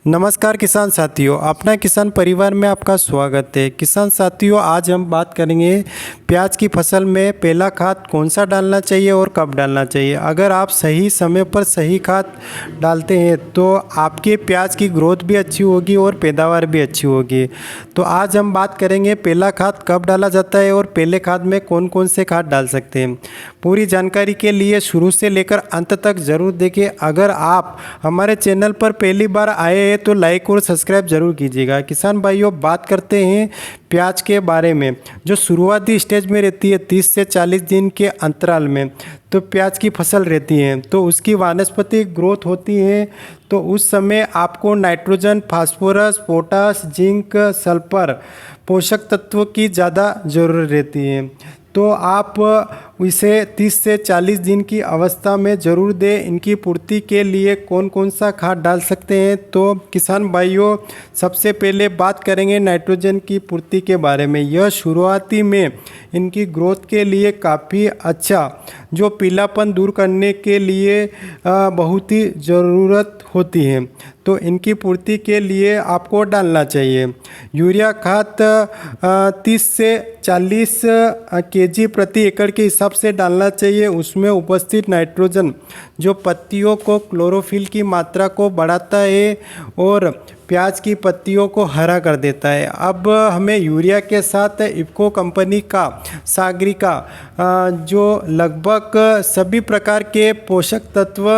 नमस्कार किसान साथियों, अपना किसान परिवार में आपका स्वागत है। किसान साथियों, आज हम बात करेंगे प्याज की फसल में पहला खाद कौन सा डालना चाहिए और कब डालना चाहिए। अगर आप सही समय पर सही खाद डालते हैं तो आपके प्याज की ग्रोथ भी अच्छी होगी और पैदावार भी अच्छी होगी। तो आज हम बात करेंगे पहला खाद कब डाला जाता है और पहले खाद में कौन कौन से खाद डाल सकते हैं। पूरी जानकारी के लिए शुरू से लेकर अंत तक ज़रूर देखें। अगर आप हमारे चैनल पर पहली बार आए हैं तो लाइक और सब्सक्राइब जरूर कीजिएगा। किसान भाइयों, बात करते हैं प्याज के बारे में। जो शुरुआती स्टेज में रहती है 30 से 40 दिन के अंतराल में तो प्याज की फसल रहती है, तो उसकी वानस्पतिक ग्रोथ होती है। तो उस समय आपको nitrogen, phosphorus, potash, zinc, sulphur पोषक तत्वों की ज़्यादा ज़रूरत रहती है। तो आप इसे 30 से 40 दिन की अवस्था में ज़रूर दें। इनकी पूर्ति के लिए कौन कौन सा खाद डाल सकते हैं, तो किसान भाइयों सबसे पहले बात करेंगे नाइट्रोजन की पूर्ति के बारे में। यह शुरुआती में इनकी ग्रोथ के लिए काफ़ी अच्छा, जो पीलापन दूर करने के लिए बहुत ही ज़रूरत होती है, तो इनकी पूर्ति के लिए आपको डालना चाहिए। यूरिया खाद 30 से 40 केजी प्रति एकड़ के हिसाब से डालना चाहिए। उसमें उपस्थित नाइट्रोजन जो पत्तियों को क्लोरोफिल की मात्रा को बढ़ाता है और प्याज की पत्तियों को हरा कर देता है। अब हमें यूरिया के साथ इफ़को कंपनी का सागरिका जो लगभग सभी प्रकार के पोषक तत्व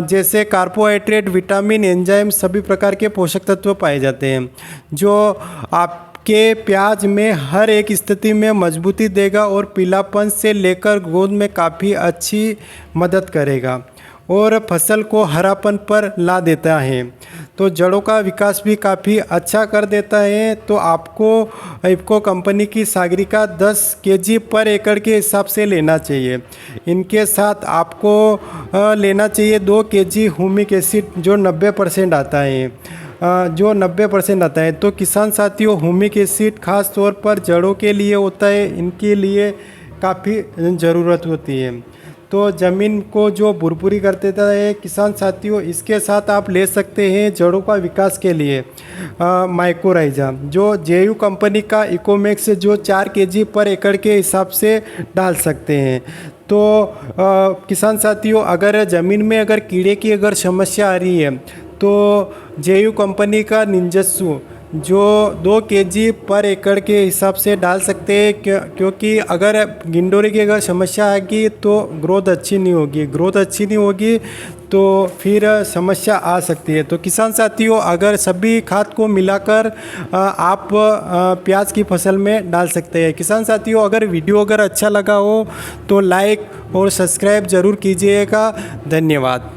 जैसे कार्बोहाइड्रेट, विटामिन, एंजाइम, सभी प्रकार के पोषक तत्व पाए जाते हैं, जो आपके प्याज में हर एक स्थिति में मजबूती देगा और पीलापन से लेकर ग्रोथ में काफ़ी अच्छी मदद करेगा और फसल को हरापन पर ला देता है। तो जड़ों का विकास भी काफ़ी अच्छा कर देता है। तो आपको इफ़को कंपनी की सागरिका 10 केजी पर एकड़ के हिसाब से लेना चाहिए। इनके साथ आपको लेना चाहिए 2 केजी ह्यूमिक एसिड जो 90% आता है, जो 90% आता है। तो किसान साथियों, ह्यूमिक एसिड खास तौर पर जड़ों के लिए होता है, इनके लिए काफ़ी ज़रूरत होती है। तो ज़मीन को जो भुरभुरी कर देता है किसान साथियों, इसके साथ आप ले सकते हैं जड़ों का विकास के लिए माइकोराइजा जो जेयू कंपनी का इकोमैक्स जो 4 केजी पर एकड़ के हिसाब से डाल सकते हैं। तो किसान साथियों, अगर ज़मीन में अगर कीड़े की अगर समस्या आ रही है तो जेयू कंपनी का निंजस्सू जो 2 केजी पर एकड़ के हिसाब से डाल सकते हैं, क्योंकि अगर गिंडोरे की अगर समस्या आएगी तो ग्रोथ अच्छी नहीं होगी तो फिर समस्या आ सकती है। तो किसान साथियों, अगर सभी खाद को मिलाकर आप प्याज की फसल में डाल सकते हैं। किसान साथियों, अगर वीडियो अगर अच्छा लगा हो तो लाइक और सब्सक्राइब ज़रूर कीजिएगा। धन्यवाद।